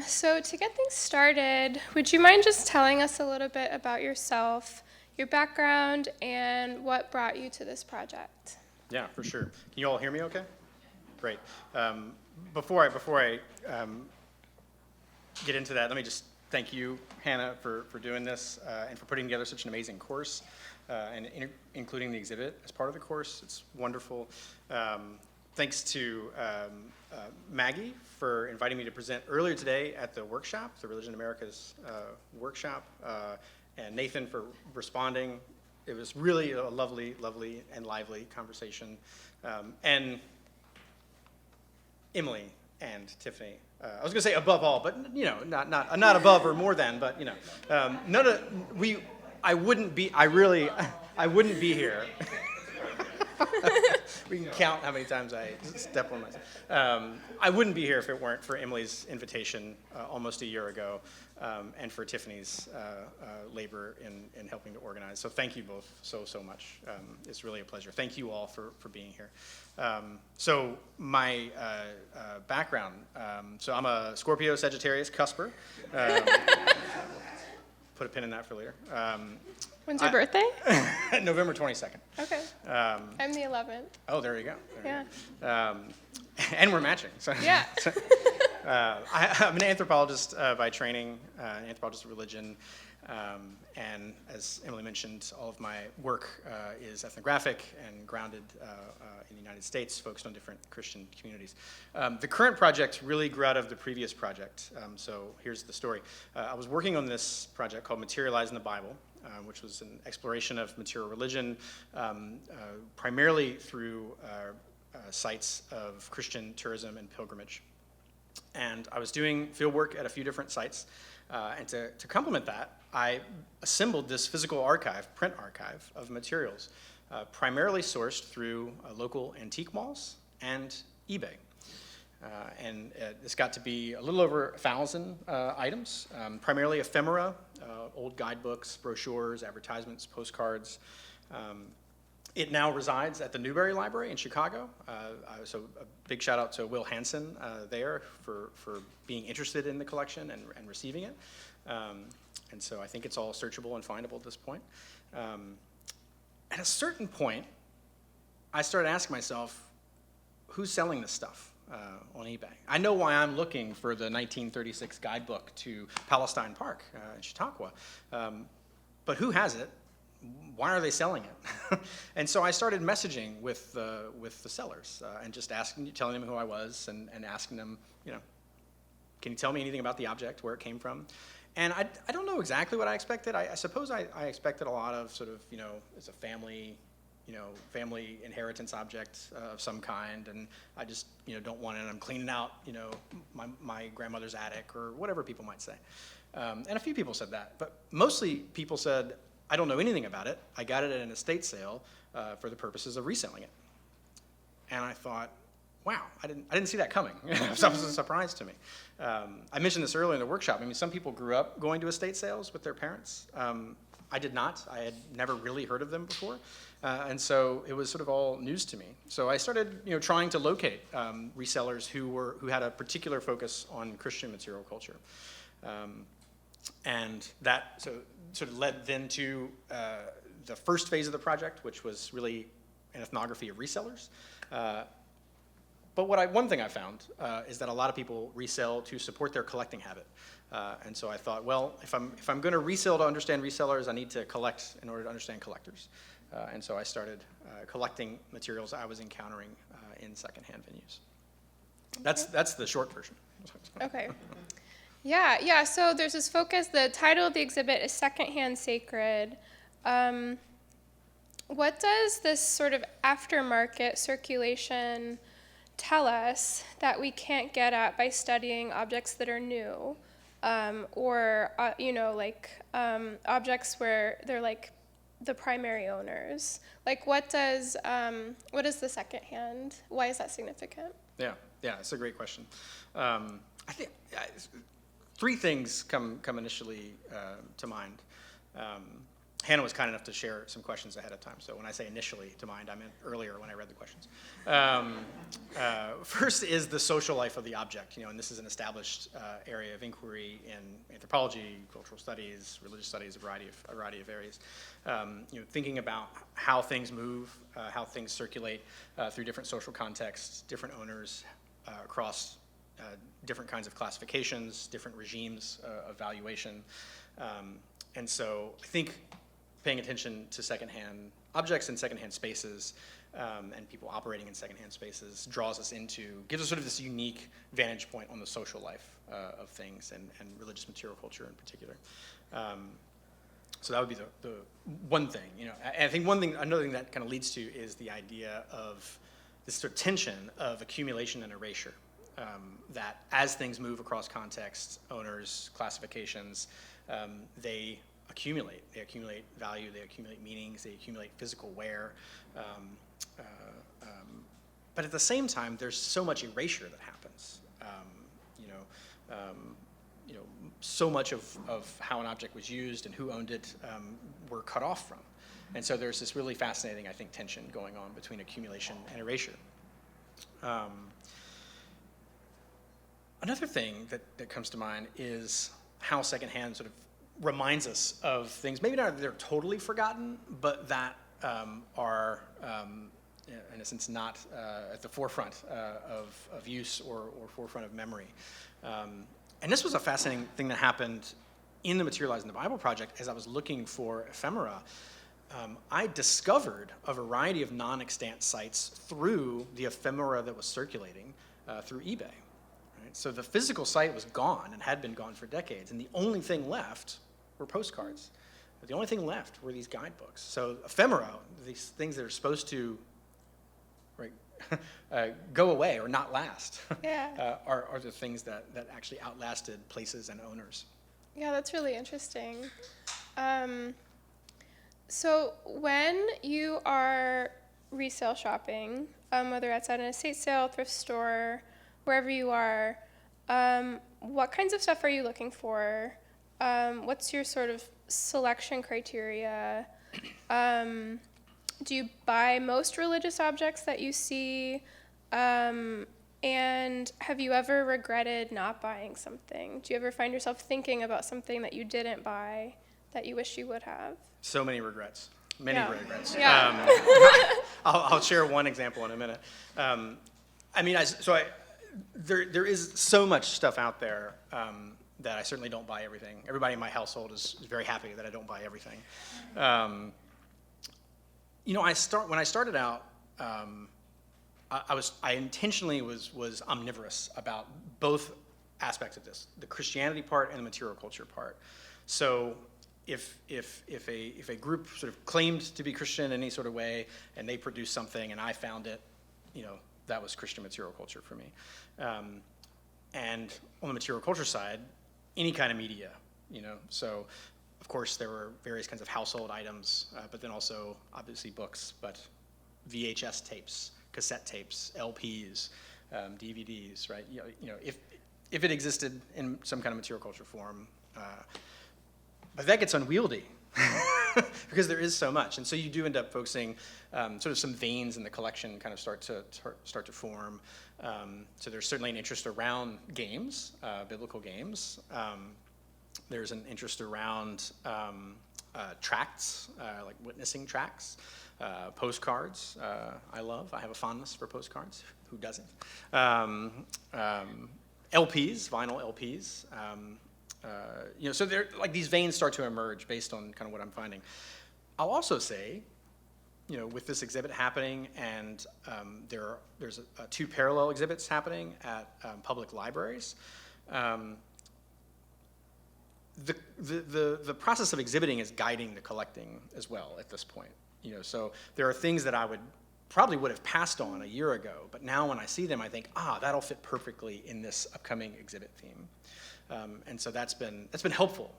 So to get things started, would you mind just telling us a little bit about yourself, your background, and what brought you to this project? Yeah, for sure. Can you all hear me okay? Great. Before I get into that, let me just thank you, Hannah, for doing this and for putting together such an amazing course and including the exhibit as part of the course. It's wonderful. Thanks to Maggie for inviting me to present earlier today at the workshop, the Religion Americas workshop, and Nathan for responding. It was really a lovely and lively conversation. And Emily and Tiffany. I was going to say above all, but not above or more than, but I wouldn't be here. We can count how many times I step on myself. I wouldn't be here if it weren't for Emily's invitation almost a year ago, and for Tiffany's labor in helping to organize. So thank you both so much. It's really a pleasure. Thank you all for being here. So my background, so I'm a Scorpio Sagittarius cusper. Put a pin in that for later. When's your birthday? November 22nd. Okay. I'm the 11th. Oh, there you go. Yeah. And we're matching. So. Yeah. I'm an anthropologist by training, an anthropologist of religion. And as Emily mentioned, all of my work is ethnographic and grounded in the United States, focused on different Christian communities. The current project really grew out of the previous project. So here's the story. I was working on this project called Materializing the Bible, which was an exploration of material religion, primarily through sites of Christian tourism and pilgrimage. And I was doing field work at a few different sites. And to complement that, I assembled this physical archive, print archive of materials, primarily sourced through local antique malls and eBay. And this got to be a little over 1,000 items, primarily ephemera, old guidebooks, brochures, advertisements, postcards. It now resides at the Newberry Library in Chicago. So a big shout out to Will Hansen there for being interested in the collection and receiving it. And so I think it's all searchable and findable at this point. At a certain point, I started asking myself, who's selling this stuff on eBay? I know why I'm looking for the 1936 guidebook to Palestine Park in Chautauqua, but who has it? Why are they selling it? And so I started messaging with the sellers and just telling them who I was and asking them, can you tell me anything about the object, where it came from? And I don't know exactly what I expected. I suppose I expected a lot of sort of, it's a family inheritance object of some kind, and I just, don't want it, and I'm cleaning out, my grandmother's attic or whatever people might say. And a few people said that, but mostly people said, I don't know anything about it. I got it at an estate sale for the purposes of reselling it. And I thought, wow, I didn't see that coming. That was a surprise to me. I mentioned this earlier in the workshop. I mean, some people grew up going to estate sales with their parents. I did not. I had never really heard of them before. And so it was sort of all news to me. So I started, trying to locate resellers who had a particular focus on Christian material culture. And that sort of led then to the first phase of the project, which was really an ethnography of resellers. But one thing I found is that a lot of people resell to support their collecting habit. And so I thought, well, if I'm going to resell to understand resellers, I need to collect in order to understand collectors. And so I started collecting materials I was encountering in secondhand venues. Okay. That's the short version. Okay. Yeah, so there's this focus, the title of the exhibit is Secondhand Sacred. What does this sort of aftermarket circulation tell us that we can't get at by studying objects that are new, or objects where they're like the primary owners? Like what is the secondhand? Why is that significant? Yeah, it's a great question. I think three things come initially to mind. Hannah was kind enough to share some questions ahead of time. So when I say initially to mind, I meant earlier when I read the questions. First is the social life of the object, and this is an established area of inquiry in anthropology, cultural studies, religious studies, a variety of areas. Thinking about how things move, how things circulate through different social contexts, different owners, across different kinds of classifications, different regimes of valuation. And so I think paying attention to secondhand objects and secondhand spaces and people operating in secondhand spaces gives us sort of this unique vantage point on the social life of things and religious material culture in particular. So that would be the one thing, And I think another thing that kind of leads to is the idea of this sort of tension of accumulation and erasure. That as things move across contexts, owners, classifications, they accumulate. They accumulate value, they accumulate meanings, they accumulate physical wear. But at the same time, there's so much erasure that happens. So much of how an object was used and who owned it were cut off from. And so there's this really fascinating, I think, tension going on between accumulation and erasure. Another thing that comes to mind is how secondhand sort of reminds us of things, maybe not that they're totally forgotten, but that are, in a sense, not at the forefront of use or forefront of memory. And this was a fascinating thing that happened in the Materializing the Bible project. As I was looking for ephemera, I discovered a variety of non-extant sites through the ephemera that was circulating through eBay. So the physical site was gone and had been gone for decades, and the only thing left were postcards. The only thing left were these guidebooks. So ephemera, these things that are supposed to go away or not last, are the things that actually outlasted places and owners. Yeah, that's really interesting. So when you are resale shopping, whether that's at an estate sale, thrift store, wherever you are, what kinds of stuff are you looking for? What's your sort of selection criteria? Do you buy most religious objects that you see? And have you ever regretted not buying something? Do you ever find yourself thinking about something that you didn't buy that you wish you would have? So many regrets. Many regrets. Yeah. I'll share one example in a minute. There is so much stuff out there that I certainly don't buy everything. Everybody in my household is very happy that I don't buy everything. When I started out, I intentionally was omnivorous about both aspects of this, the Christianity part and the material culture part. So if a group sort of claimed to be Christian in any sort of way and they produced something and I found it, that was Christian material culture for me. And on the material culture side, any kind of media, So, of course, there were various kinds of household items, but then also, obviously, books, but VHS tapes, cassette tapes, LPs, DVDs, right? If it existed in some kind of material culture form. But that gets unwieldy because there is so much. And so you do end up focusing sort of some veins in the collection kind of start to form. So there's certainly an interest around games, biblical games. There's an interest around tracts, like witnessing tracts, postcards. I have a fondness for postcards. Who doesn't? LPs, vinyl LPs. So these veins start to emerge based on kind of what I'm finding. I'll also say, with this exhibit happening, and there's two parallel exhibits happening at public libraries. The process of exhibiting is guiding the collecting as well at this point. So there are things that I probably would have passed on a year ago, but now when I see them, I think, that'll fit perfectly in this upcoming exhibit theme. And so that's been helpful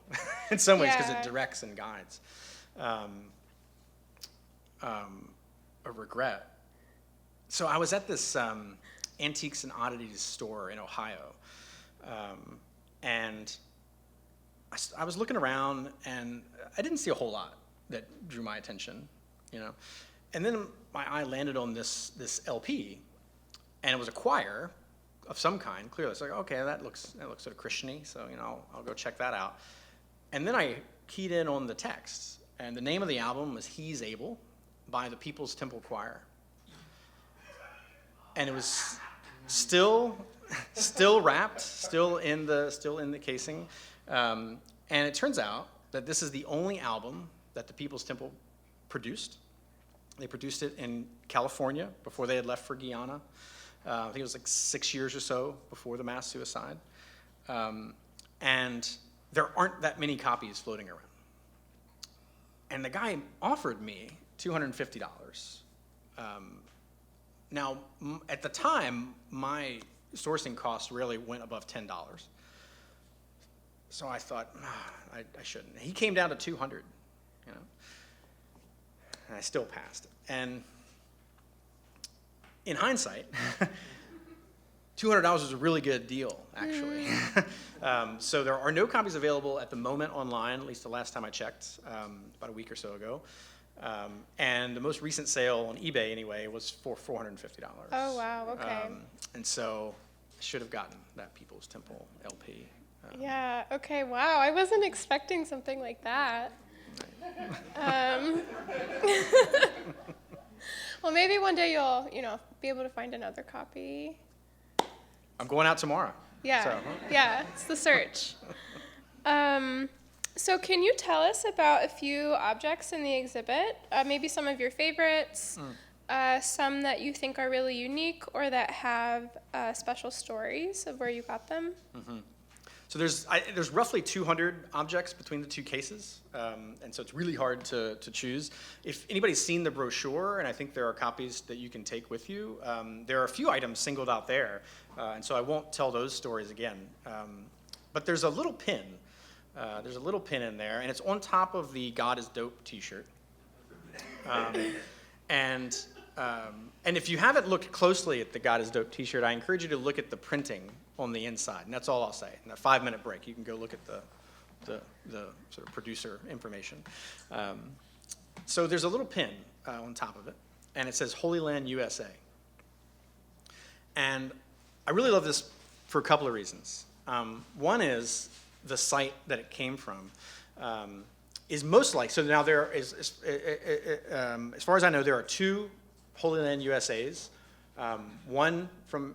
in some ways because it directs and guides. A regret. So I was at this antiques and oddities store in Ohio, and I was looking around and I didn't see a whole lot. that drew my attention, you know. And then my eye landed on this LP, and it was a choir of some kind. Clearly, it's like, okay, that looks sort of Christian-y, so you know, I'll go check that out. And then I keyed in on the text, and the name of the album was "He's Able" by the People's Temple Choir, and it was still wrapped, still in the casing, and it turns out that this is the only album that the People's Temple produced. They produced it in California before they had left for Guyana. I think it was like 6 years or so before the mass suicide. And there aren't that many copies floating around. And the guy offered me $250. Now, at the time, my sourcing costs really went above $10. So I thought, I shouldn't. He came down to 200, you know. And I still passed. And in hindsight, $200 was a really good deal, actually. So there are no copies available at the moment online, at least the last time I checked, about a week or so ago. And the most recent sale on eBay, anyway, was for $450. Oh, wow, okay. And so I should have gotten that People's Temple LP. Yeah, okay, wow. I wasn't expecting something like that. Well, maybe one day you'll, be able to find another copy. I'm going out tomorrow. Yeah, so. Yeah, it's the search. So can you tell us about a few objects in the exhibit? Maybe some of your favorites, some that you think are really unique or that have special stories of where you got them? Mm-hmm. So there's roughly 200 objects between the two cases, and so it's really hard to choose. If anybody's seen the brochure, and I think there are copies that you can take with you, there are a few items singled out there, and so I won't tell those stories again. But there's a little pin. There's a little pin in there, and it's on top of the "God is Dope" T-shirt. And if you haven't looked closely at the "God is Dope" T-shirt, I encourage you to look at the printing on the inside, and that's all I'll say. In a 5-minute break, you can go look at the sort of producer information. So there's a little pin on top of it, and it says Holy Land, USA. And I really love this for a couple of reasons. One is the site that it came from is most likely, so now there is, as far as I know, there are 2 Holy Land USAs. One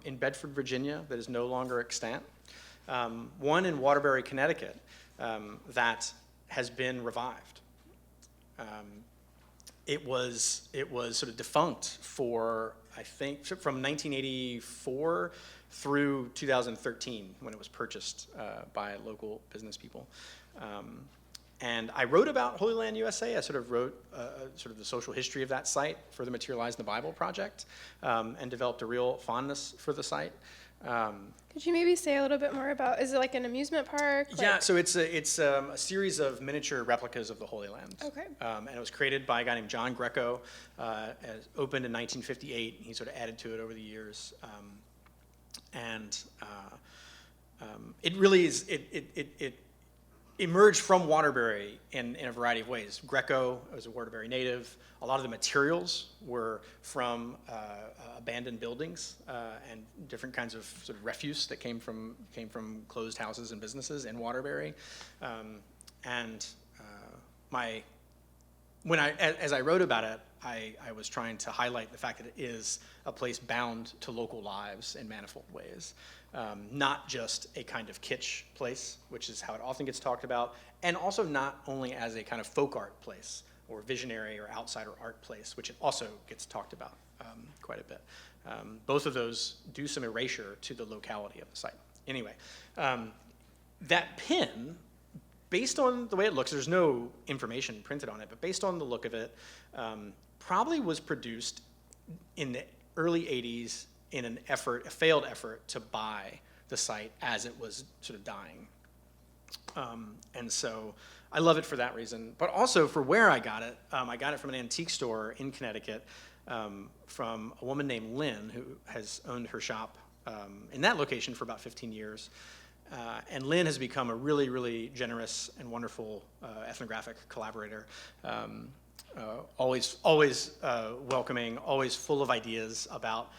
in Bedford, Virginia, that is no longer extant. One in Waterbury, Connecticut, that has been revived. It was sort of defunct for, I think, from 1984 through 2013 when it was purchased by local business people. And I wrote about Holy Land USA. I sort of wrote sort of the social history of that site for the Materialized in the Bible project, and developed a real fondness for the site. Could you maybe say a little bit more about, is it like an amusement park? Yeah, so it's a series of miniature replicas of the Holy Land. Okay. And it was created by a guy named John Greco. It opened in 1958. He sort of added to it over the years. It really is, it emerged from Waterbury in a variety of ways. Greco was a Waterbury native. A lot of the materials were from abandoned buildings and different kinds of sort of refuse that came from closed houses and businesses in Waterbury. As I wrote about it, I was trying to highlight the fact that it is a place bound to local lives in manifold ways. Not just a kind of kitsch place, which is how it often gets talked about, and also not only as a kind of folk art place or visionary or outsider art place, which it also gets talked about quite a bit. Both of those do some erasure to the locality of the site. Anyway, that pin, based on the way it looks, there's no information printed on it, but based on the look of it, probably was produced in the early 80s in a failed effort to buy the site as it was sort of dying. And so I love it for that reason, but also for where I got it. I got it from an antique store in Connecticut from a woman named Lynn, who has owned her shop in that location for about 15 years. And Lynn has become a really, really generous and wonderful ethnographic collaborator. Always welcoming, always full of ideas about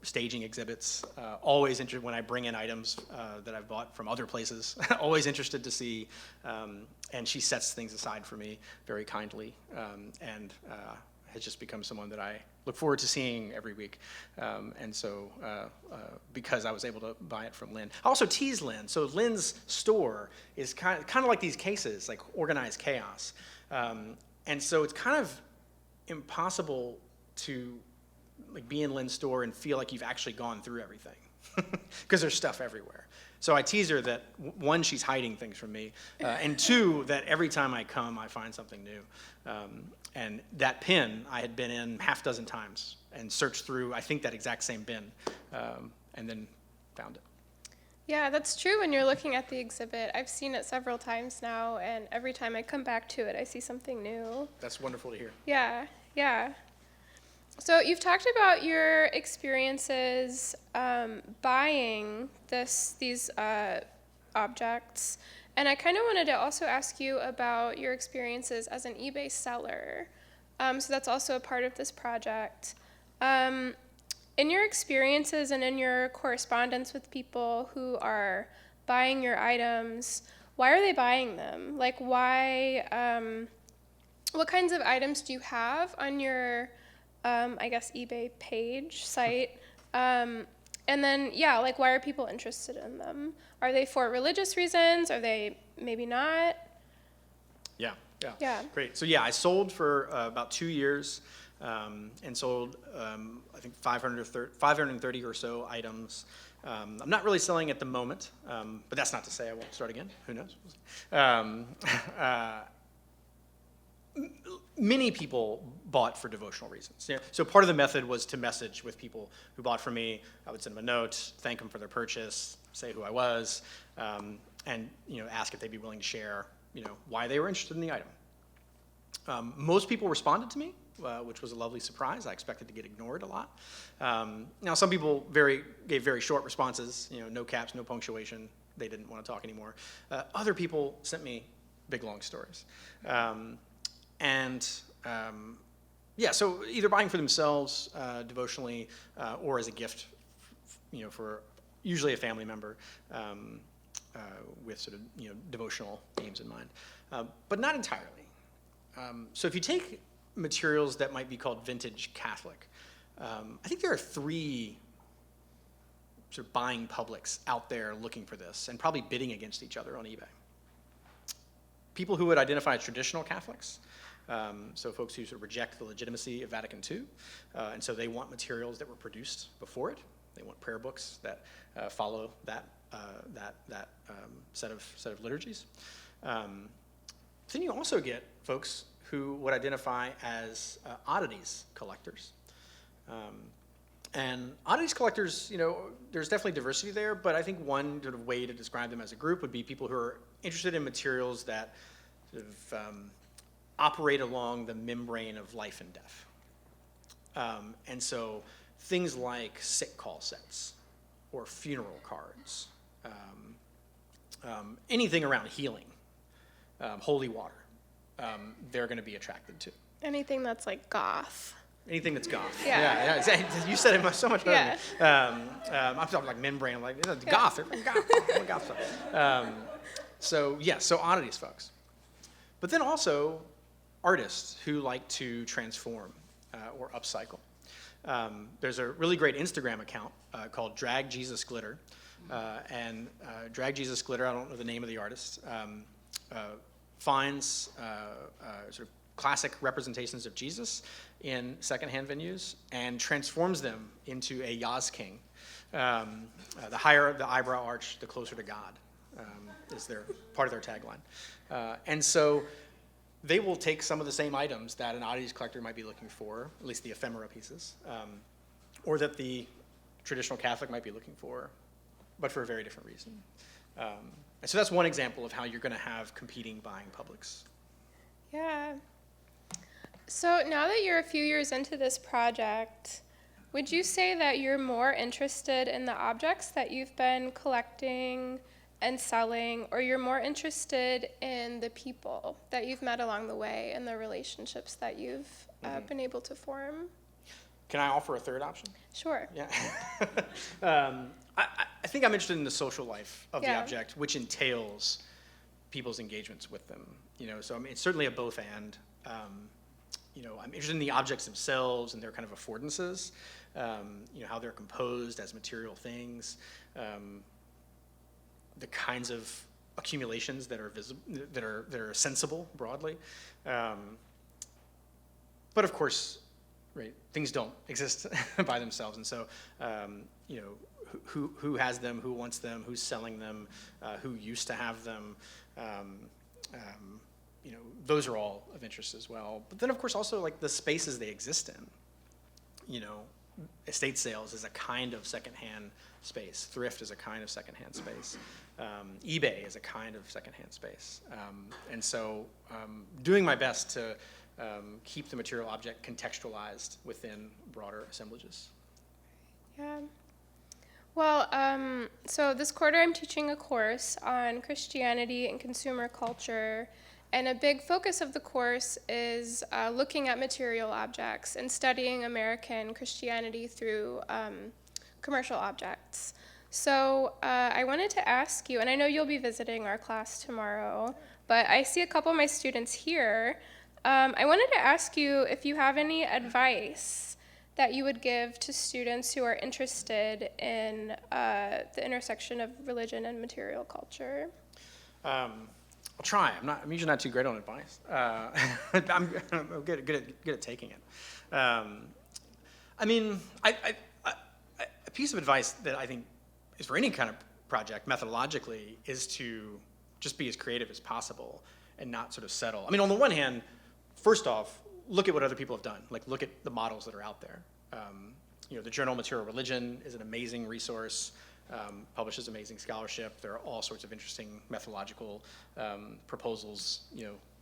staging exhibits, always interested when I bring in items that I've bought from other places, always interested to see, and she sets things aside for me very kindly, and has just become someone that I look forward to seeing every week. And so, because I was able to buy it from Lynn. I also tease Lynn. So Lynn's store is kind of like these cases, like organized chaos. And so it's kind of impossible to like be in Lynn's store and feel like you've actually gone through everything because there's stuff everywhere. So I tease her that one, she's hiding things from me, and two, that every time I come, I find something new. And that pin I had been in half dozen times and searched through, I think, that exact same bin, and then found it. Yeah, that's true when you're looking at the exhibit. I've seen it several times now, and every time I come back to it, I see something new. That's wonderful to hear. Yeah, yeah. So you've talked about your experiences buying these objects, and I kind of wanted to also ask you about your experiences as an eBay seller. So that's also a part of this project. In your experiences and in your correspondence with people who are buying your items, why are they buying them? Like, why? What kinds of items do you have on your I guess eBay site, and then like why are people interested in them? Are they for religious reasons? Are they maybe not? Yeah. Great. So I sold for about 2 years, and sold I think 530 or so items. I'm not really selling at the moment, but that's not to say I won't start again. Who knows? Many people bought for devotional reasons. Yeah. So part of the method was to message with people who bought from me. I would send them a note, thank them for their purchase, say who I was, and ask if they'd be willing to share why they were interested in the item. Most people responded to me, which was a lovely surprise. I expected to get ignored a lot. Now some people gave very short responses, no caps, no punctuation. They didn't want to talk anymore. Other people sent me big long stories. So either buying for themselves devotionally or as a gift, for usually a family member with sort of devotional aims in mind, but not entirely. So if you take materials that might be called vintage Catholic, I think there are 3 sort of buying publics out there looking for this and probably bidding against each other on eBay. People who would identify as traditional Catholics. So folks who sort of reject the legitimacy of Vatican II, and so they want materials that were produced before it. They want prayer books that follow that set of liturgies. Then you also get folks who would identify as oddities collectors. And oddities collectors, there's definitely diversity there, but I think one sort of way to describe them as a group would be people who are interested in materials that sort of operate along the membrane of life and death. And so things like sick call sets or funeral cards, anything around healing, holy water, they're going to be attracted to. Anything that's like goth. Anything that's goth. Yeah. You said it so much better than me. I'm talking like membrane, like goth. Goth stuff. So oddities, folks. But then also artists who like to transform or upcycle. There's a really great Instagram account called Drag Jesus Glitter. And Drag Jesus Glitter, I don't know the name of the artist, finds sort of classic representations of Jesus in secondhand venues and transforms them into a Yaz King. The higher the eyebrow arch, the closer to God, is part of their tagline. And so they will take some of the same items that an oddities collector might be looking for, at least the ephemera pieces, or that the traditional Catholic might be looking for, but for a very different reason. And so that's one example of how you're going to have competing buying publics. Yeah. So now that you're a few years into this project, would you say that you're more interested in the objects that you've been collecting and selling, or you're more interested in the people that you've met along the way and the relationships that you've been able to form? Can I offer a third option? Sure. Yeah. I think I'm interested in the social life of the object, which entails people's engagements with them. So I mean, it's certainly a both and. I'm interested in the objects themselves and their kind of affordances. How they're composed as material things, the kinds of accumulations that are visible, that are sensible broadly. But of course, right, things don't exist by themselves, and so who has them, who wants them, who's selling them, who used to have them. Those are all of interest as well. But then, of course, also like the spaces they exist in. Estate sales is a kind of secondhand space. Thrift is a kind of secondhand space. eBay is a kind of secondhand space. And so doing my best to keep the material object contextualized within broader assemblages. Yeah. Well, so this quarter I'm teaching a course on Christianity and consumer culture. And a big focus of the course is looking at material objects and studying American Christianity through commercial objects. So I wanted to ask you, and I know you'll be visiting our class tomorrow, but I see a couple of my students here. I wanted to ask you if you have any advice that you would give to students who are interested in the intersection of religion and material culture. I'll try. I'm usually not too great on advice. I'm good at taking it. I mean, a piece of advice that I think is for any kind of project methodologically is to just be as creative as possible and not sort of settle. I mean, on the one hand, first off, look at what other people have done. Like, look at the models that are out there. The Journal Material Religion is an amazing resource. Publishes amazing scholarship. There are all sorts of interesting methodological proposals,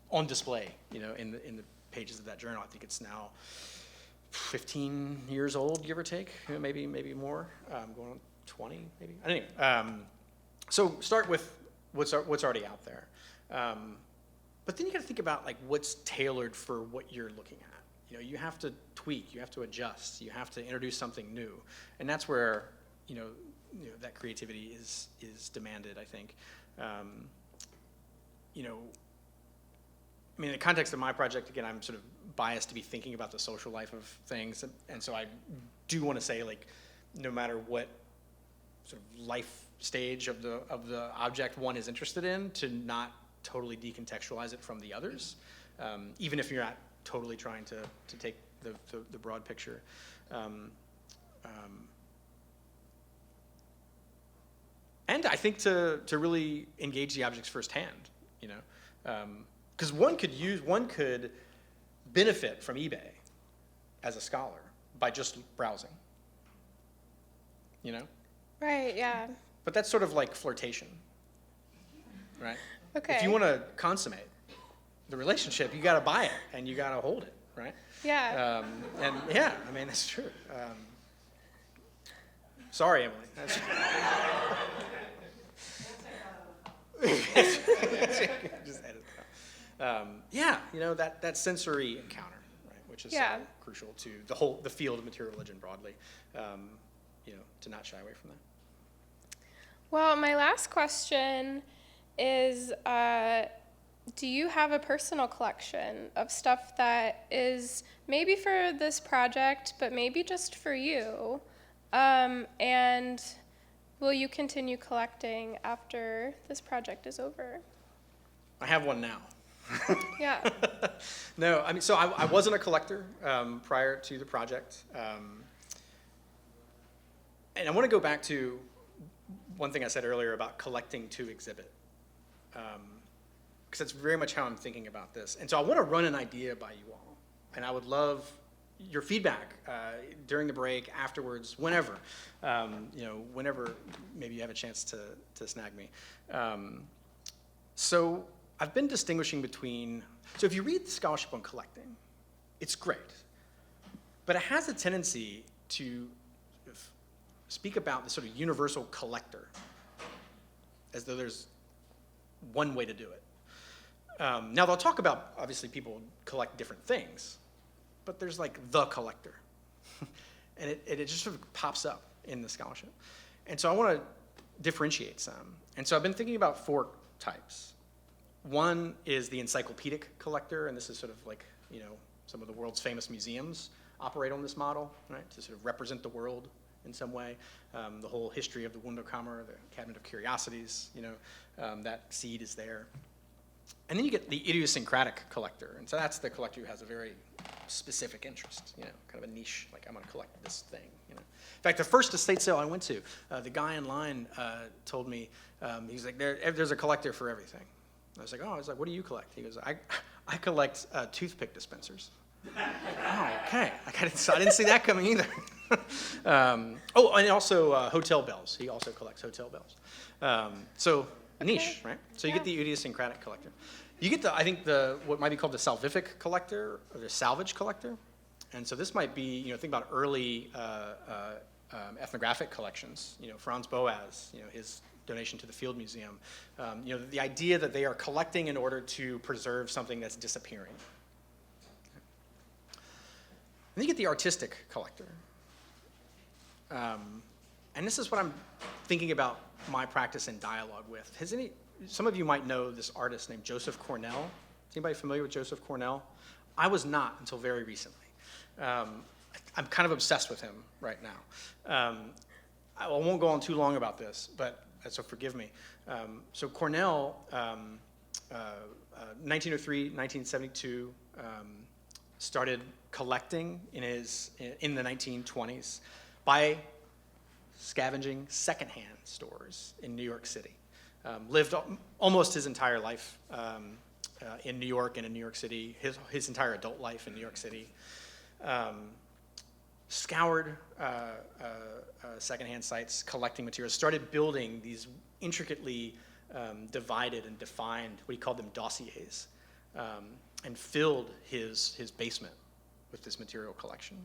on display, in the pages of that journal. I think it's now 15 years old, give or take, maybe more, going on 20, maybe. Anyway, so start with what's already out there, but then you got to think about like what's tailored for what you're looking at. You have to tweak, you have to adjust, you have to introduce something new, and that's where that creativity is demanded, I think. In the context of my project, again, I'm sort of biased to be thinking about the social life of things, and so I do want to say, like, no matter what sort of life stage of the object one is interested in, to not totally decontextualize it from the others, even if you're not totally trying to take the broad picture. And I think to really engage the objects firsthand, because one could benefit from eBay as a scholar by just browsing, Right, yeah. But that's sort of like flirtation, right? Okay. If you want to consummate the relationship, you got to buy it and you got to hold it, right? Yeah. And yeah, I mean, that's true. Sorry, Emily. That's just edit it out. That sensory encounter, right, which is so crucial to the field of material religion broadly, to not shy away from that. Well, my last question is, do you have a personal collection of stuff that is maybe for this project, but maybe just for you? And will you continue collecting after this project is over? I have one now. Yeah. No, I mean, so I wasn't a collector prior to the project. And I want to go back to one thing I said earlier about collecting to exhibit, because that's very much how I'm thinking about this. And so I want to run an idea by you all, and I would love your feedback during the break, afterwards, whenever, whenever maybe you have a chance to snag me. So I've been distinguishing between, so if you read the scholarship on collecting, it's great, but it has a tendency to speak about the sort of universal collector as though there's one way to do it. Now they'll talk about, obviously people collect different things, but there's like the collector. And it just sort of pops up in the scholarship. And so I want to differentiate some. And so I've been thinking about 4 types. One is the encyclopedic collector, and this is sort of like, some of the world's famous museums operate on this model, right, to sort of represent the world in some way. The whole history of the Wunderkammer, the Cabinet of Curiosities, that seed is there. And then you get the idiosyncratic collector, and so that's the collector who has a very specific interest, kind of a niche, like I'm going to collect this thing. In fact, the first estate sale I went to, the guy in line told me, he's like, there's a collector for everything. I was like, oh, I was like, what do you collect? He goes, I collect toothpick dispensers. Oh, okay. I didn't see that coming either. And also hotel bells. He also collects hotel bells. So a niche, right? So you get the idiosyncratic collector. You get what might be called the salvific collector or the salvage collector. And so this might be, think about early ethnographic collections. Franz Boas, his donation to the Field Museum. The idea that they are collecting in order to preserve something that's disappearing. And then you get the artistic collector. And this is what I'm thinking about my practice in dialogue with. Some of you might know this artist named Joseph Cornell. Is anybody familiar with Joseph Cornell? I was not until very recently. I'm kind of obsessed with him right now. I won't go on too long about this, so forgive me. So Cornell, 1903, 1972, started collecting in the 1920s by scavenging secondhand stores in New York City. Lived almost his entire life in New York and in New York City, his entire adult life in New York City. Scoured secondhand sites, collecting materials, started building these intricately divided and defined, what he called them, dossiers, and filled his basement with this material collection.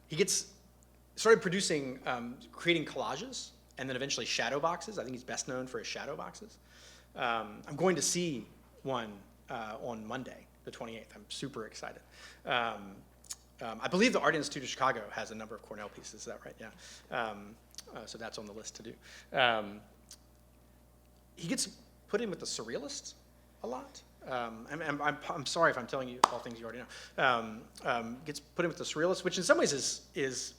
He started producing, creating collages, and then eventually shadow boxes. I think he's best known for his shadow boxes. I'm going to see one on Monday, the 28th. I'm super excited. I believe the Art Institute of Chicago has a number of Cornell pieces. Is that right? Yeah. So that's on the list to do. He gets put in with the surrealists a lot. I'm sorry if I'm telling you all things you already know. Gets put in with the surrealists, which in some ways is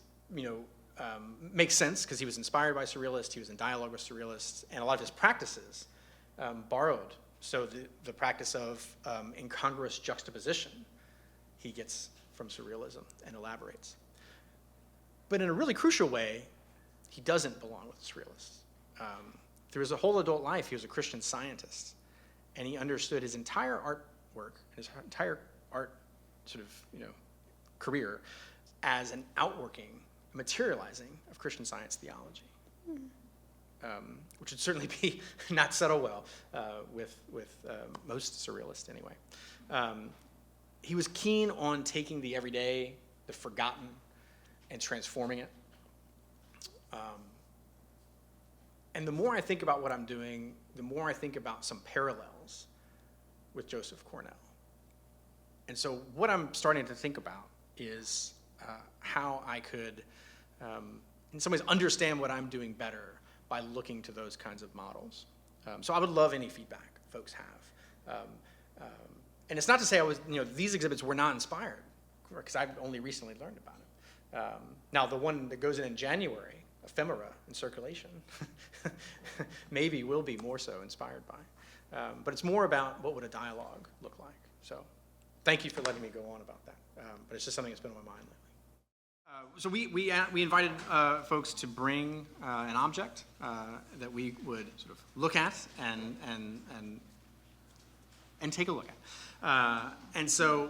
makes sense because he was inspired by surrealists. He was in dialogue with surrealists, and a lot of his practices borrowed. So the practice of incongruous juxtaposition he gets from surrealism and elaborates. But in a really crucial way, he doesn't belong with the surrealists. Through his whole adult life, he was a Christian Scientist, and he understood his entire artwork, his entire art sort of career as an outworking, materializing of Christian Science theology, which would certainly be not settle well with most surrealists anyway. He was keen on taking the everyday, the forgotten, and transforming it. And the more I think about what I'm doing, the more I think about some parallels with Joseph Cornell. And so what I'm starting to think about is how I could, in some ways, understand what I'm doing better by looking to those kinds of models. So I would love any feedback folks have. And it's not to say these exhibits were not inspired, because I've only recently learned about it. Now, the one that goes in January, Ephemera in Circulation, maybe will be more so inspired by. But it's more about what would a dialogue look like. So thank you for letting me go on about that. But it's just something that's been on my mind lately. So we invited folks to bring an object that we would sort of look at and take a look at. And so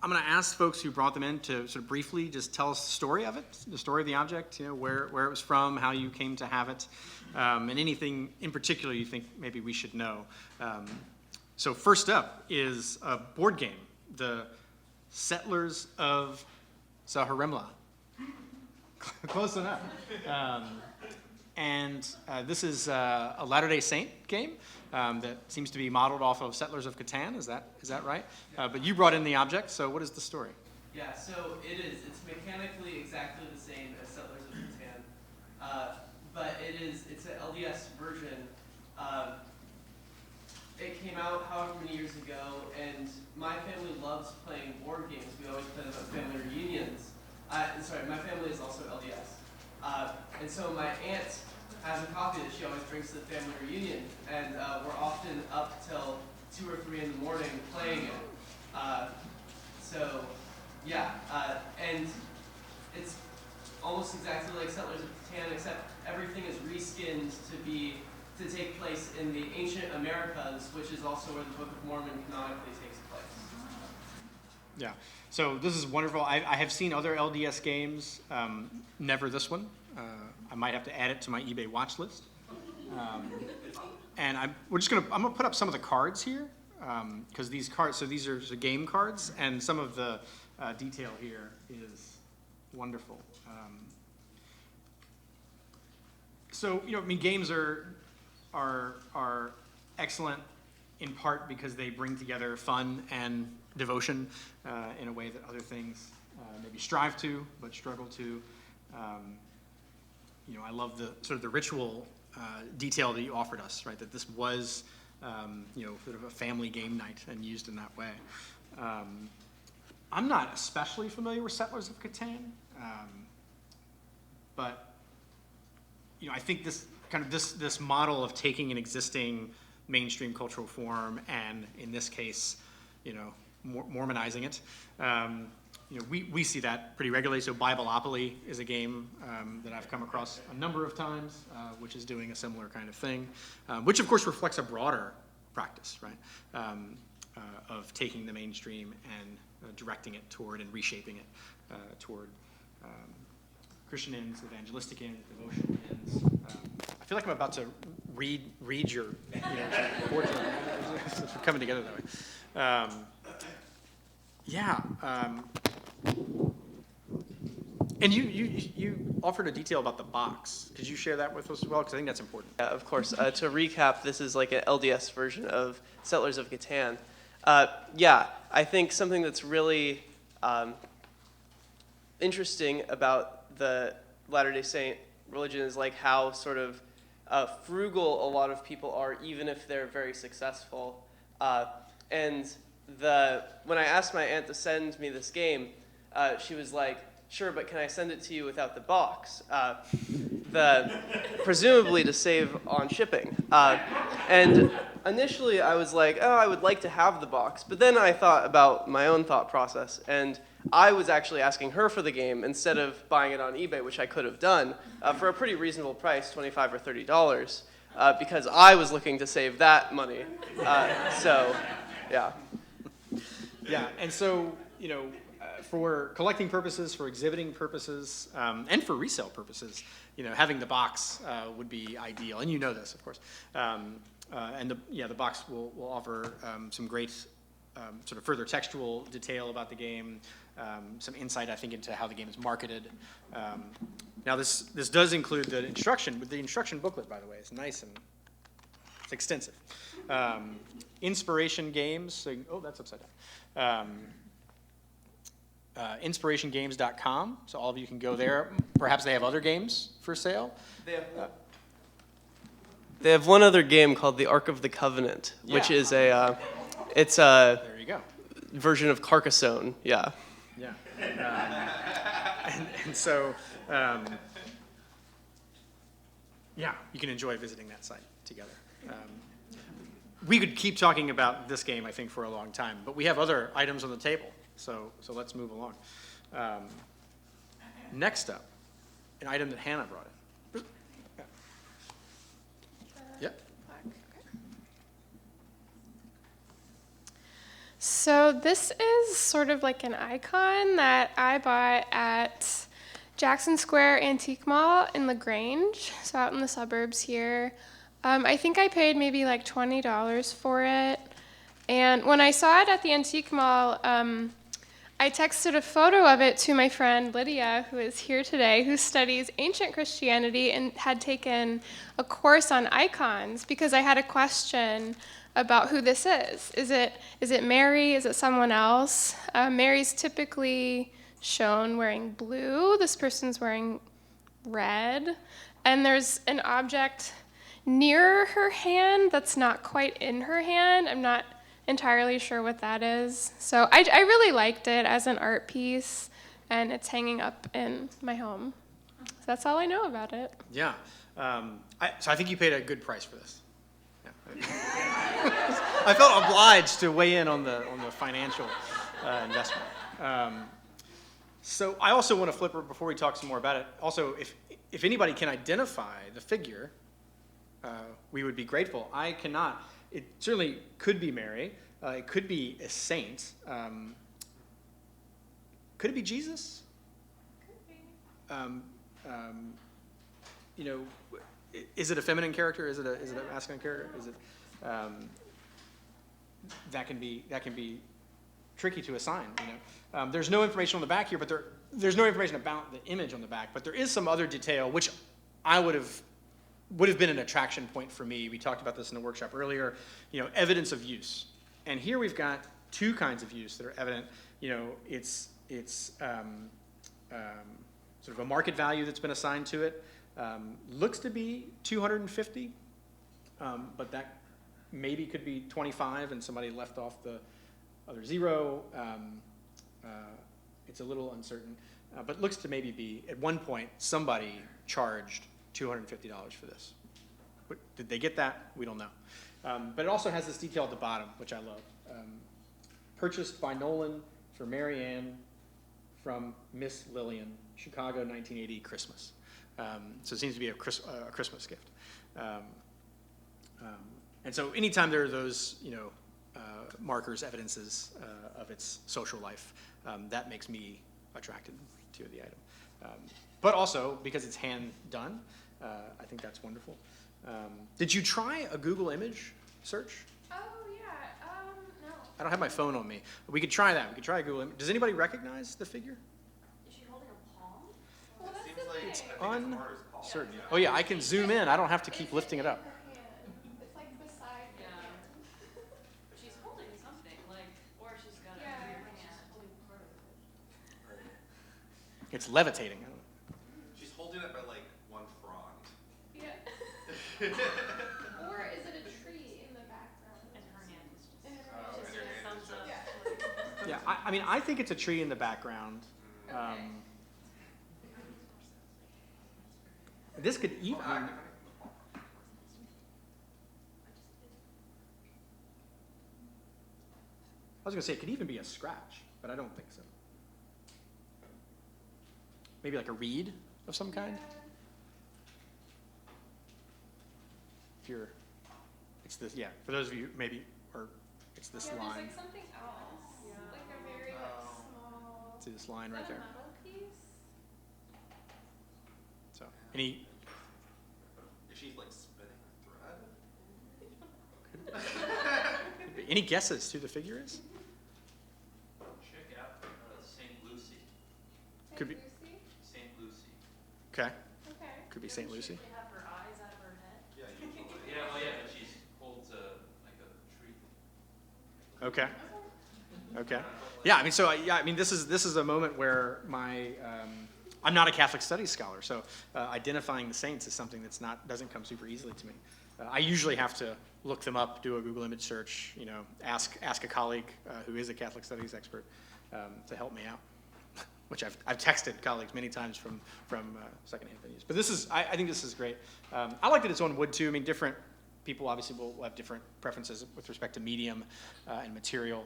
I'm going to ask folks who brought them in to sort of briefly just tell us the story of it, the story of the object, where it was from, how you came to have it, and anything in particular you think maybe we should know. So first up is a board game, the Settlers of Zaharimla. Close enough. And this is a Latter-day Saint game that seems to be modeled off of Settlers of Catan. Is that right? But you brought in the object, so what is the story? Yeah, so it is. It's mechanically exactly the same as Settlers of Catan, but it's an LDS version. It came out however many years ago, and my family loves playing board games. We always play them at family reunions. My family is also LDS. And so my aunt has a copy that she always brings to the family reunion, and we're often up till 2 or 3 in the morning playing it. And it's almost exactly like Settlers of Catan, except everything is reskinned to take place in the ancient Americas, which is also where the Book of Mormon canonically takes place. Yeah, so this is wonderful. I have seen other LDS games, never this one. I might have to add it to my eBay watch list. And I'm gonna put up some of the cards here, because these cards, so these are the game cards, and some of the detail here is wonderful. Games are excellent in part because they bring together fun and devotion in a way that other things maybe strive to but struggle to. I love the sort of the ritual detail that you offered us, right? That this was sort of a family game night and used in that way. I'm not especially familiar with Settlers of Catan, but I think this model of taking an existing mainstream cultural form and, in this case, Mormonizing it. We see that pretty regularly. So Bibleopoly is a game that I've come across a number of times, which is doing a similar kind of thing, which of course reflects a broader practice, right, of taking the mainstream and directing it toward and reshaping it toward Christian ends, evangelistic ends, devotional ends. I feel like I'm about to read your portrait. It's coming together that way. And you offered a detail about the box. Could you share that with us as well? Because I think that's important. Yeah, of course. To recap, this is like an LDS version of Settlers of Catan. I think something that's really interesting about the Latter-day Saint religion is like how sort of frugal a lot of people are, even if they're very successful. When I asked my aunt to send me this game, she was like, "Sure, but can I send it to you without the box?" Presumably to save on shipping. And initially I was like, "Oh, I would like to have the box," but then I thought about my own thought process, and I was actually asking her for the game instead of buying it on eBay, which I could have done for a pretty reasonable price, $25 or $30, because I was looking to save that money. Yeah, and so, for collecting purposes, for exhibiting purposes, and for resale purposes, having the box would be ideal, and this, of course. And the box will offer some great sort of further textual detail about the game, some insight, I think, into how the game is marketed. Now, this does include the instruction, but the instruction booklet, by the way, is nice and it's extensive. Inspiration Games, so, that's upside down. Inspirationgames.com, so all of you can go there. Perhaps they have other games for sale. They have one other game called the Ark of the Covenant, which is there you go, version of Carcassonne. Yeah. And so, you can enjoy visiting that site together. We could keep talking about this game, I think, for a long time, but we have other items on the table, so let's move along. Next up, an item that Hannah brought in. Yep. So this is sort of like an icon that I bought at Jackson Square Antique Mall in LaGrange, so out in the suburbs here. I think I paid maybe like $20 for it. And when I saw it at the Antique Mall, I I texted a photo of it to my friend Lydia, who is here today, who studies ancient Christianity and had taken a course on icons, because I had a question about who this is. Is it Mary? Is it someone else? Mary's typically shown wearing blue. This person's wearing red. And there's an object near her hand that's not quite in her hand. I'm not entirely sure what that is. So I really liked it as an art piece, and it's hanging up in my home. So that's all I know about it. Yeah. So I think you paid a good price for this. Yeah. I felt obliged to weigh in on the financial investment. So I also want to flip her before we talk some more about it. Also, if anybody can identify the figure, we would be grateful. I cannot. It certainly could be Mary. It could be a saint. Could it be Jesus? Could be. Is it a feminine character? Is it a masculine character? Is it? That can be tricky to assign. There's no information on the back here, but there's no information about the image on the back. But there is some other detail which I would have been an attraction point for me. We talked about this in the workshop earlier. Evidence of use, and here we've got two kinds of use that are evident. It's sort of a market value that's been assigned to it. Looks to be 250, but that maybe could be 25, and somebody left off the other zero. It's a little uncertain, but looks to maybe be, at one point, somebody charged $250 for this. But did they get that? We don't know. But it also has this detail at the bottom, which I love. Purchased by Nolan for Mary Ann from Miss Lillian, Chicago, 1980, Christmas. So it seems to be a Christmas gift. And so anytime there are those, markers, evidences of its social life, that makes me attracted to the item. But also, because it's hand done, I think that's wonderful. Did you try a Google image search? Oh, yeah. No. I don't have my phone on me. We could try that. We could try a Google image. Does anybody recognize the figure? Is she holding a palm? Well, that's Seems the like thing. it's Uncertain. Oh yeah, I can zoom in. I don't have to keep lifting it up. It's like beside Yeah. But she's holding something, or she's got a Yeah. weird She's hand. Right. It's levitating. I don't know. She's holding it by like one frond. Yeah. Or is it a tree in the background? And her hand is just. And her Oh, hand and is her just- hand is thumbs just- up. Yeah, I mean, I think it's a tree in the background. Okay. This could even. Well, active, I was gonna say it could even be a scratch, but I don't think so. Maybe like a reed of some kind. If you're, it's this. Yeah, for those of you maybe, or it's this Yeah, there's line. like something else. Yeah. Like a very small. See this line Is right that a there. metal piece? So any. Is she like spinning a thread? Any guesses who the figure is? Check out St. Lucy. Could be- Lucy? St. Lucy. Okay, Okay. could be St. Lucy. They have her eyes out of her head. Yeah, usually. Yeah, well, yeah, but she holds like a tree. Okay. Okay. Yeah, I mean, so this is a moment where I'm not a Catholic studies scholar, so identifying the saints is something doesn't come super easily to me. I usually have to look them up, do a Google image search, ask a colleague who is a Catholic studies expert to help me out, which I've texted colleagues many times from secondhand venues. But I think this is great. I like that it's on wood too. I mean, different people obviously will have different preferences with respect to medium and material,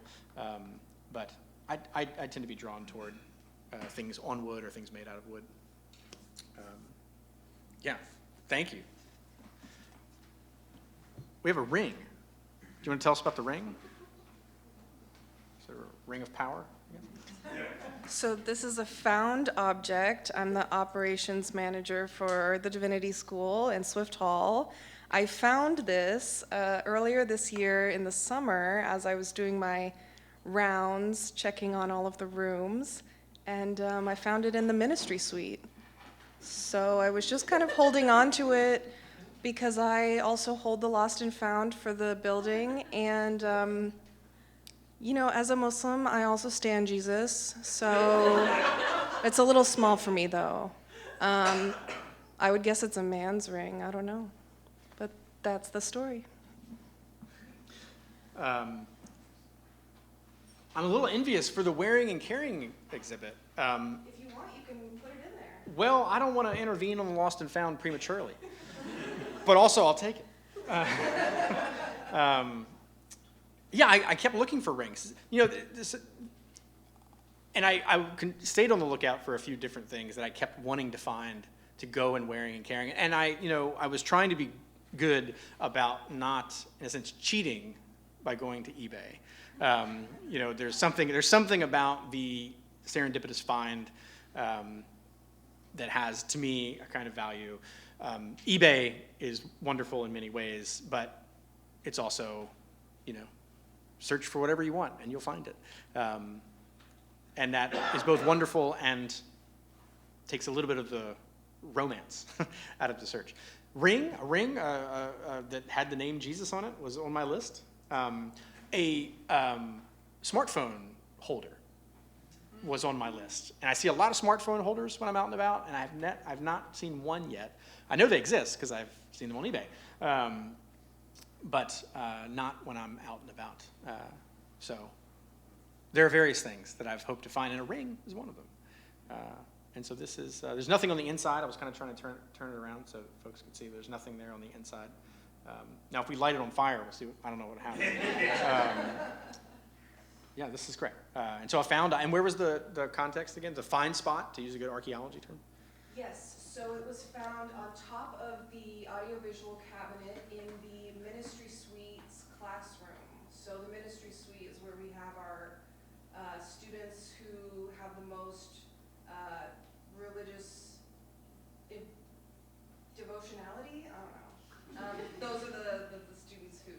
but I tend to be drawn toward things on wood or things made out of wood. Yeah, thank you. We have a ring. Do you want to tell us about the ring? Is there a ring of power? So this is a found object. I'm the operations manager for the Divinity School in Swift Hall. I found this earlier this year in the summer as I was doing my rounds checking on all of the rooms, and I found it in the ministry suite. So I was just kind of holding on to it because I also hold the lost and found for the building, and you know, as a Muslim, I also stand Jesus, so it's a little small for me, though. I would guess it's a man's ring. I don't know. But that's the story. I'm a little envious for the wearing and carrying exhibit. If you want, you can put it in there. Well, I don't want to intervene on the lost and found prematurely. But also, I'll take it. Yeah, I kept looking for rings. You know, and I stayed on the lookout for a few different things that I kept wanting to find to go and wearing and carrying. And I was trying to be good about not, in a sense, cheating by going to eBay. You know, there's something about the serendipitous find that has, to me, a kind of value. eBay is wonderful in many ways, but it's also, you know, search for whatever you want and you'll find it. And that is both wonderful and takes a little bit of the romance out of the search. A ring that had the name Jesus on it was on my list. A smartphone holder was on my list. And I see a lot of smartphone holders when I'm out and about, and I've not seen one yet. I know they exist because I've seen them on eBay, but not when I'm out and about. So there are various things that I've hoped to find, and a ring is one of them. And so this is, there's nothing on the inside. I was kind of trying to turn it around so folks could see there's nothing there on the inside. Now, if we light it on fire, we'll see. I don't know what happens. Yeah, this is great. And so I found, and where was the context again? The find spot, to use a good archaeology term? Yes, so it was found on top of the audiovisual cabinet in the ministry suite's classroom. So the ministry suite is where we have our students who have the most religious devotionality. I don't know. Those are the students who.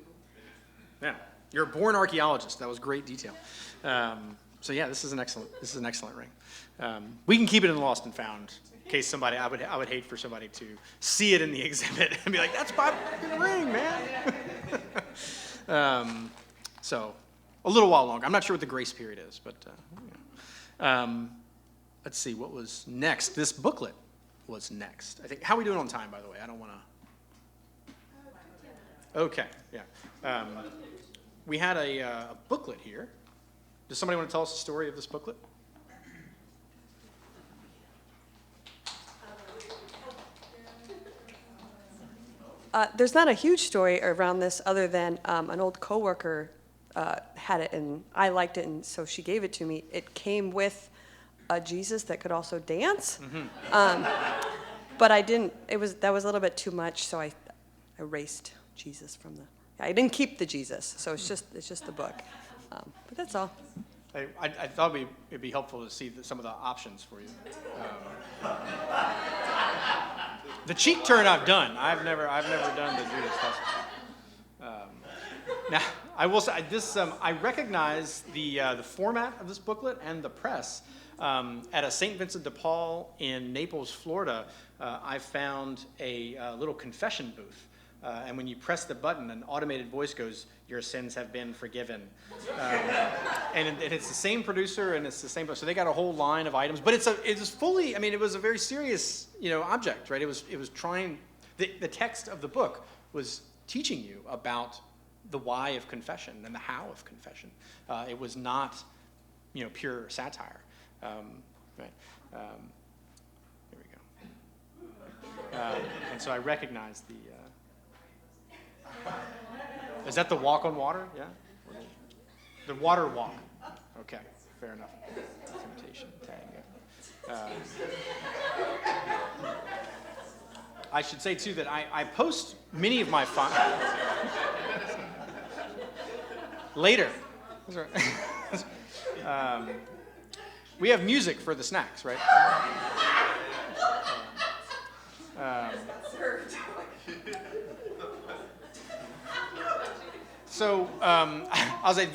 Yeah, you're a born archaeologist. That was great detail. So yeah, this is an excellent ring. We can keep it in the lost and found in case somebody. I would hate for somebody to see it in the exhibit and be like, "That's my fucking ring, man." So a little while longer. I'm not sure what the grace period is, but let's see what was next. This booklet was next. I think. How are we doing on time, by the way? I don't want to. Okay. Yeah. We had a booklet here. Does somebody want to tell us the story of this booklet? There's not a huge story around this other than an old coworker had it and I liked it, and so she gave it to me. It came with a Jesus that could also dance, but I didn't. That was a little bit too much, so I erased Jesus from the. I didn't keep the Jesus, so it's just the book. But that's all. I thought it'd be helpful to see some of the options for you. The cheek turn I've done. I've never done the Judas. Now I will say this. I recognize the format of this booklet and the press. At a St. Vincent de Paul in Naples, Florida, I found a little confession booth. And when you press the button, an automated voice goes, "Your sins have been forgiven." And it's the same producer, and it's the same. So they got a whole line of items, but it was fully. I mean, it was a very serious, object, right? It was trying. The text of the book was teaching you about the why of confession and the how of confession. It was not, pure satire, right? Here we go. And so I recognize the. Is that the walk on water? Yeah? The water walk. Okay, fair enough. Temptation, tango. I should say, too, that I post many of my later. That's right. We have music for the snacks, right? So I'll say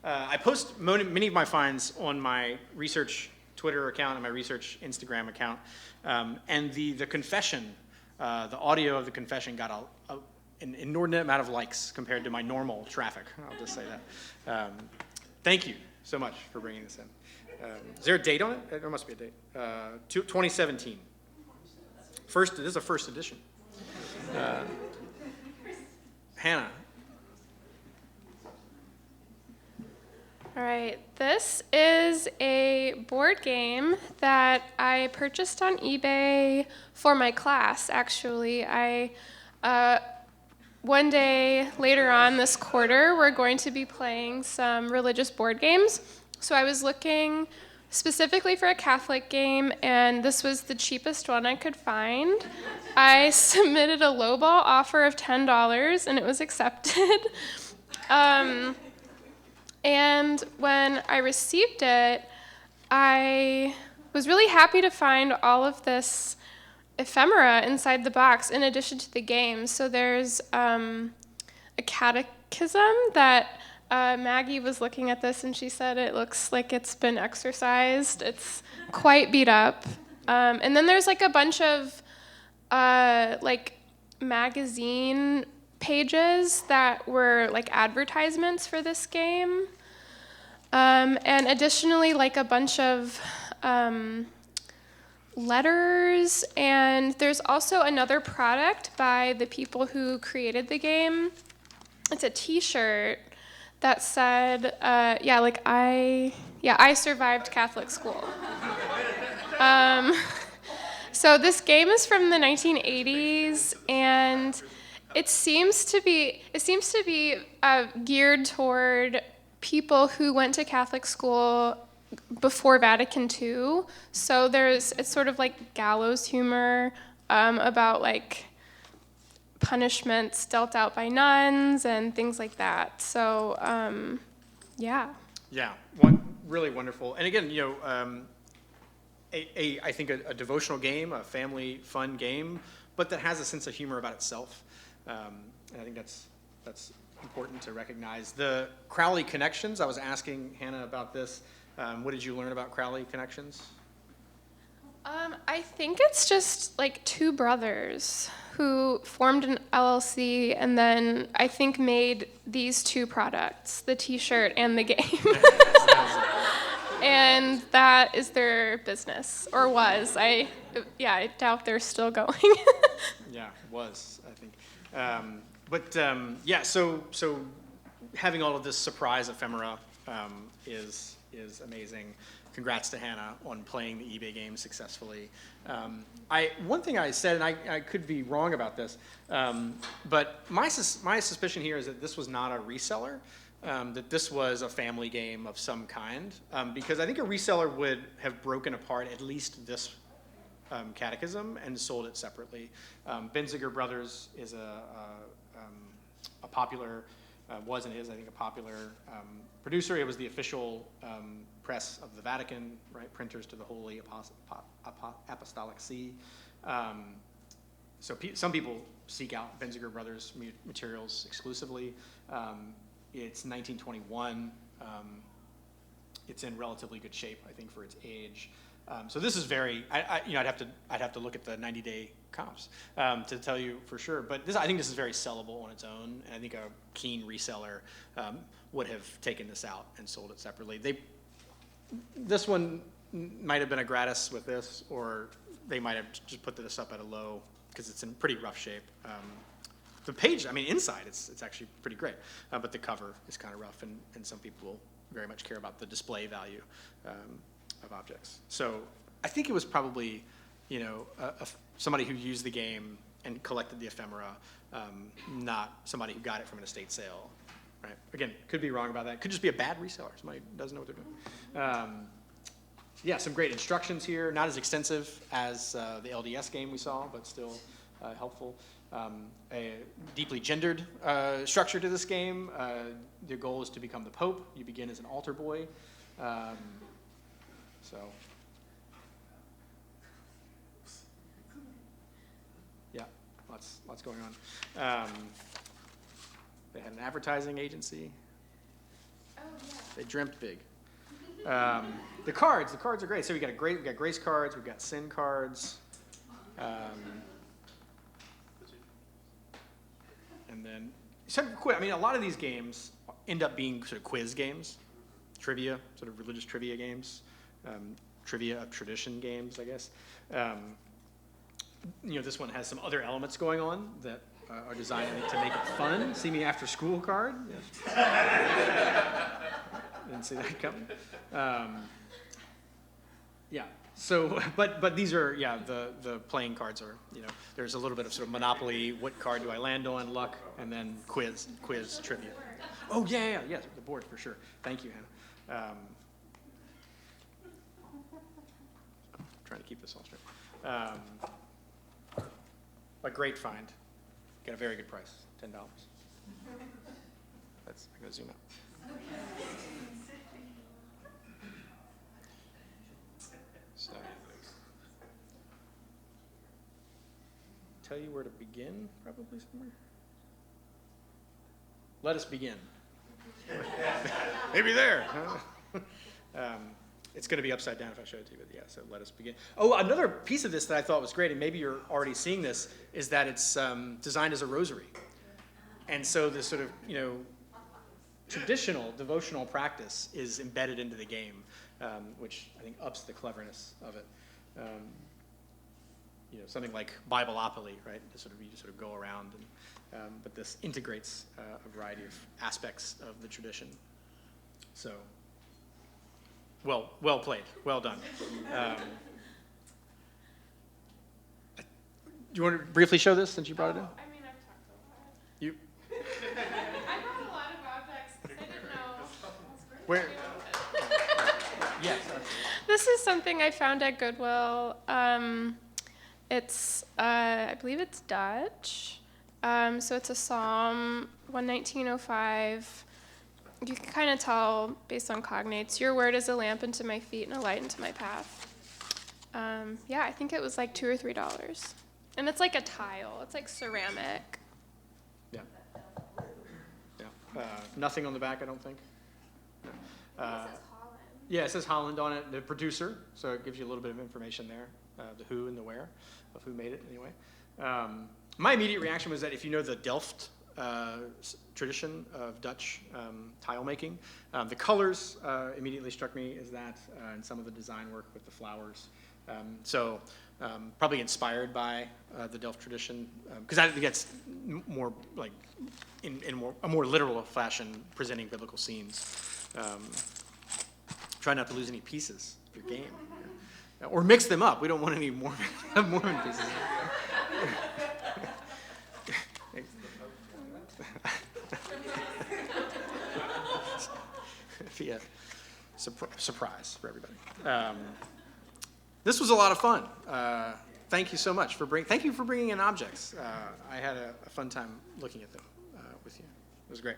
I post many of my finds on my research Twitter account and my research Instagram account. And the confession, the audio of the confession got an inordinate amount of likes compared to my normal traffic. I'll just say that. Thank you so much for bringing this in. Is there a date on it? There must be a date. 2017. This is a first edition. Hannah. All right, this is a board game that I purchased on eBay for my class, actually. One day later on this quarter, we're going to be playing some religious board games. So I was looking specifically for a Catholic game, and this was the cheapest one I could find. I submitted a lowball offer of $10, and it was accepted. And when I received it, I was really happy to find all of this ephemera inside the box in addition to the game. So there's a catechism that Maggie was looking at this and she said it looks like it's been exercised. It's quite beat up. And then there's like a bunch of like magazine pages that were like advertisements for this game. And additionally, like a bunch of letters, and there's also another product by the people who created the game. It's a T-shirt that said, I survived Catholic school. So this game is from the 1980s, and it seems to be geared toward people who went to Catholic school before Vatican II. So it's sort of like gallows humor about like punishments dealt out by nuns and things like that. So yeah. Yeah, really wonderful. And again, I think a devotional game, a family fun game, but that has a sense of humor about itself. And I think that's important to recognize. The Crowley connections, I was asking Hannah about this. What did you learn about Crowley connections? I think it's just like two brothers who formed an LLC and then I think made these two products, the T-shirt and the game. And that is their business, or was. I doubt they're still going. Yeah, it was, I think. So having all of this surprise ephemera is amazing. Congrats to Hannah on playing the eBay game successfully. One thing I said, and I could be wrong about this, but my suspicion here is that this was not a reseller, that this was a family game of some kind, because I think a reseller would have broken apart at least this catechism and sold it separately. Benziger Brothers is a popular, was and is, I think, a popular producer. It was the official press of the Vatican, right? Printers to the Holy Apostolic See. So some people seek out Benziger Brothers materials exclusively. It's 1921. It's in relatively good shape, I think, for its age. So this is very, I'd have to look at the 90-day comps to tell you for sure. But I think this is very sellable on its own, and I think a keen reseller would have taken this out and sold it separately. This one might have been a gratis with this, or they might have just put this up at a low because it's in pretty rough shape. The page, inside it's actually pretty great, but the cover is kind of rough, and some people very much care about the display value of objects. So I think it was probably, somebody who used the game and collected the ephemera, not somebody who got it from an estate sale, right? Again, could be wrong about that. Could just be a bad reseller. Somebody doesn't know what they're doing. Some great instructions here. Not as extensive as the LDS game we saw, but still helpful. A deeply gendered structure to this game. The goal is to become the Pope. You begin as an altar boy. Lots going on. They had an advertising agency. Oh, yeah. They dreamt big. The cards are great. So we got grace cards, we've got sin cards, and then a lot of these games end up being sort of quiz games, trivia, sort of religious trivia games, trivia of tradition games, I guess. This one has some other elements going on that are designed to make it fun. See me after school card. Yes. Didn't see that coming. So, but these are, the playing cards are, there's a little bit of sort of Monopoly, what card do I land on, luck, and then quiz trivia. Oh, yes, the board for sure. Thank you, Hannah. Trying to keep this all straight. A great find. Got a very good price, $10. I'm gonna zoom out. So, tell you where to begin, probably somewhere. Let us begin. Maybe there. It's going to be upside down if I show it to you, but so let us begin. Oh, another piece of this that I thought was great, and maybe you're already seeing this, is that it's designed as a rosary. And so this sort of, traditional devotional practice is embedded into the game, which I think ups the cleverness of it. Something like Bibleopoly, right? You just sort of go around, but this integrates a variety of aspects of the tradition. So, well played, well done. Do you want to briefly show this since you brought it in? I mean, I've talked a lot. You? I brought a lot of objects 'cause I didn't know. Where? Yes. This is something I found at Goodwill. It's, I believe it's Dutch. So it's a Psalm 119:05. You can kind of tell based on cognates. Your word is a lamp unto my feet and a light unto my path. I think it was like $2 or $3. And it's like a tile. It's like ceramic. Yeah. Nothing on the back, I don't think. No. It says Holland. Yeah, it says Holland on it, the producer, so it gives you a little bit of information there, the who and the where of who made it anyway. My immediate reaction was that if you know the Delft tradition of Dutch tile making, the colors immediately struck me as that, and some of the design work with the flowers. Probably inspired by the Delft tradition, because I think it's more like in a more literal fashion presenting biblical scenes. Try not to lose any pieces of your game, or mix them up. We don't want any Mormon pieces. Be a surprise for everybody. This was a lot of fun. Thank you so much thank you for bringing in objects. I had a fun time looking at them with you. It was great.